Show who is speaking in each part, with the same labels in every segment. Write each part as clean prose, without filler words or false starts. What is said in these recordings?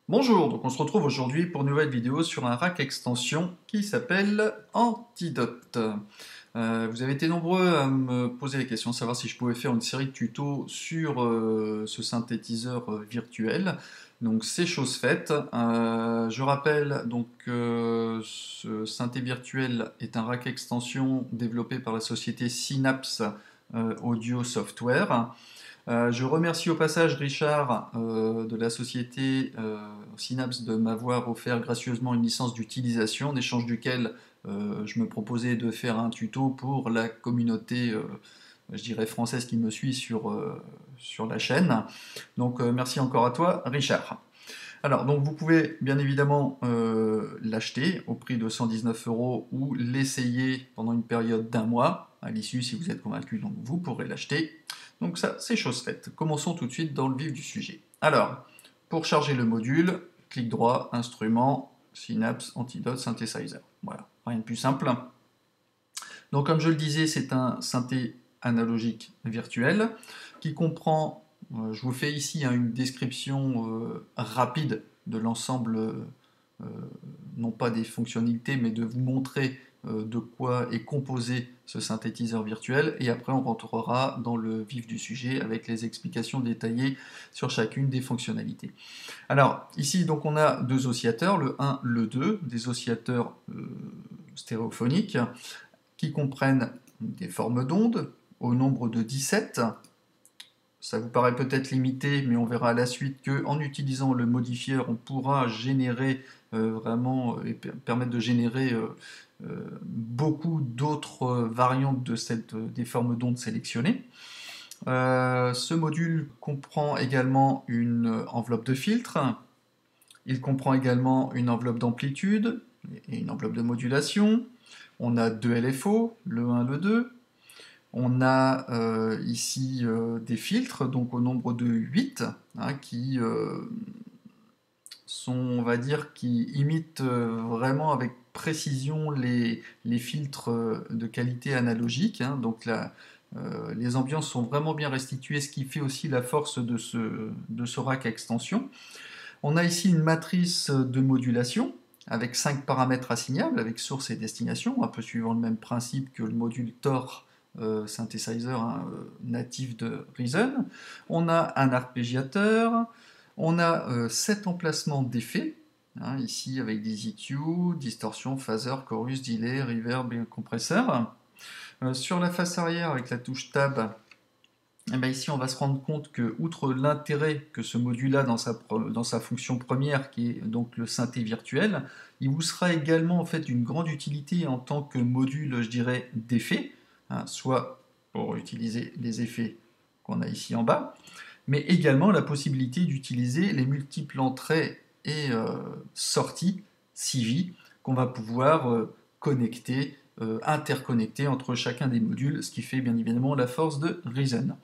Speaker 1: Bonjour, donc on se retrouve aujourd'hui pour une nouvelle vidéo sur un rack extension qui s'appelle Antidote. Vous avez été nombreux à me poser la question de savoir si je pouvais faire une série de tutos sur ce synthétiseur virtuel. Donc c'est chose faite. Je rappelle donc que ce synthé virtuel est un rack extension développé par la société Synapse Audio Software. Je remercie au passage Richard de la société Synapse de m'avoir offert gracieusement une licence d'utilisation, en échange duquel je me proposais de faire un tuto pour la communauté, je dirais française qui me suit sur la chaîne. Donc merci encore à toi Richard. Alors, donc vous pouvez bien évidemment l'acheter au prix de 119 € ou l'essayer pendant une période d'1 mois. À l'issue, si vous êtes convaincu, donc vous pourrez l'acheter. Donc ça, c'est chose faite. Commençons tout de suite dans le vif du sujet. Alors, pour charger le module, clic droit, instrument, Synapse Antidote Synthesizer. Voilà, rien de plus simple. Donc comme je le disais, c'est un synthé analogique virtuel qui comprend, je vous fais ici une description rapide de l'ensemble, non pas des fonctionnalités, mais de vous montrer de quoi est composé ce synthétiseur virtuel, et après on rentrera dans le vif du sujet avec les explications détaillées sur chacune des fonctionnalités. Alors ici donc on a deux oscillateurs, le 1, le 2, des oscillateurs stéréophoniques qui comprennent des formes d'ondes au nombre de 17. Ça vous paraît peut-être limité, mais on verra à la suite qu'en utilisant le modifieur, on pourra générer et permettre de générer beaucoup d'autres variantes des formes d'ondes sélectionnées. Ce module comprend également une enveloppe de filtre. Il comprend également une enveloppe d'amplitude et une enveloppe de modulation. On a deux LFO, le 1, le 2. On a ici des filtres, donc au nombre de 8, qui sont, on va dire, qui imitent vraiment avec précision les filtres de qualité analogique. Donc les ambiances sont vraiment bien restituées, ce qui fait aussi la force de ce rack extension. On a ici une matrice de modulation avec 5 paramètres assignables, avec source et destination, un peu suivant le même principe que le module TOR synthesizer natif de Reason. On a un arpégiateur, on a 7 emplacements d'effets, ici avec des EQ, distorsion, phaser, chorus, delay, reverb et compresseur. Sur la face arrière, avec la touche Tab, ici on va se rendre compte que, outre l'intérêt que ce module a dans sa fonction première, qui est donc le synthé virtuel, il vous sera également en fait d'une grande utilité en tant que module, je dirais, d'effets, soit pour utiliser les effets qu'on a ici en bas, mais également la possibilité d'utiliser les multiples entrées et sorties CV qu'on va pouvoir connecter, interconnecter entre chacun des modules, ce qui fait bien évidemment la force de Reason.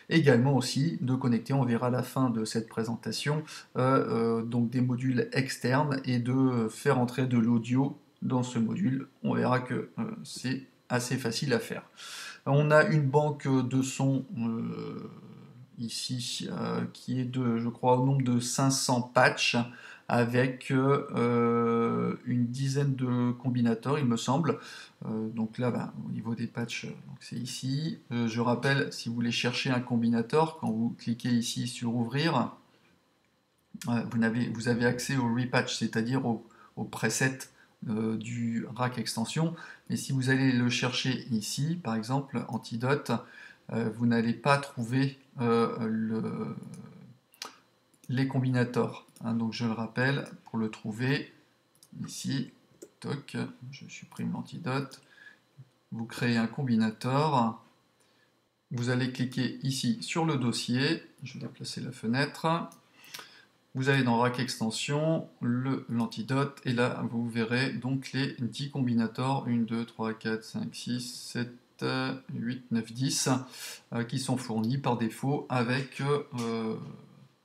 Speaker 1: Également aussi de connecter, on verra à la fin de cette présentation, donc des modules externes et de faire entrer de l'audio dans ce module. On verra que c'est assez facile à faire. On a une banque de sons ici qui est de, je crois, au nombre de 500 patchs avec une dizaine de combinateurs, il me semble. Donc là, au niveau des patchs, c'est ici. Je rappelle, si vous voulez chercher un combinateur, quand vous cliquez ici sur Ouvrir, vous avez accès au repatch, c'est-à-dire au preset du rack extension. Mais si vous allez le chercher ici, par exemple, Antidote, vous n'allez pas trouver les combinateurs. Donc je le rappelle, pour le trouver, ici, toc, je supprime l'Antidote, vous créez un combinateur, vous allez cliquer ici sur le dossier, je vais déplacer la fenêtre, vous allez dans Rack Extension, l'Antidote, et là vous verrez donc les 10 combinateurs, 1, 2, 3, 4, 5, 6, 7, 8, 9, 10, qui sont fournis par défaut avec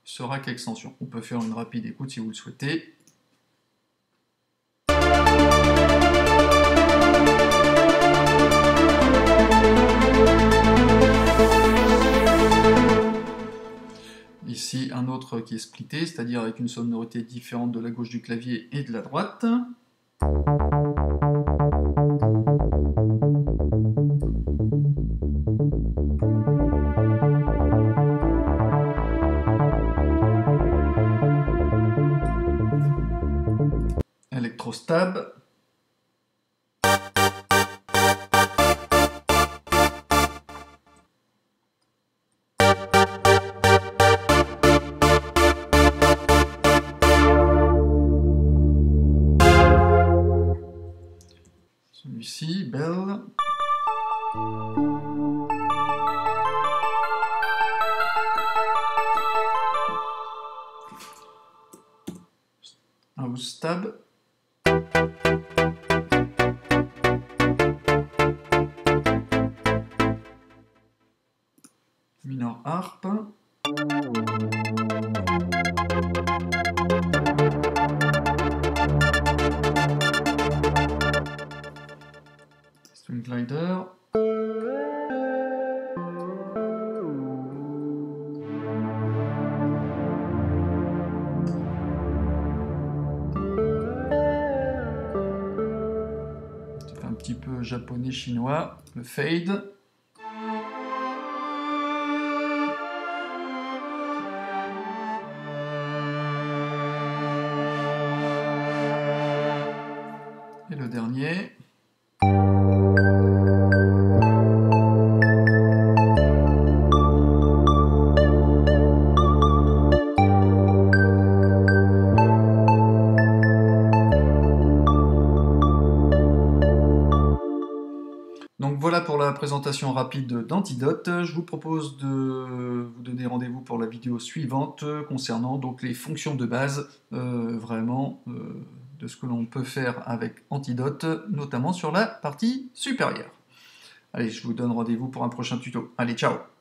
Speaker 1: ce rack extension. On peut faire une rapide écoute si vous le souhaitez. ici un autre qui est splitté, c'est-à-dire avec une sonorité différente de la gauche du clavier et de la droite. Electrostab. Celui-ci, Bell. House Stab. Minor Harp. String Glider. C'est un petit peu japonais-chinois, le Fade. Et le dernier. Donc voilà pour la présentation rapide d'Antidote. Je vous propose de vous donner rendez-vous pour la vidéo suivante concernant donc les fonctions de base vraiment de ce que l'on peut faire avec Antidote, notamment sur la partie supérieure. Allez, je vous donne rendez-vous pour un prochain tuto. Allez, ciao!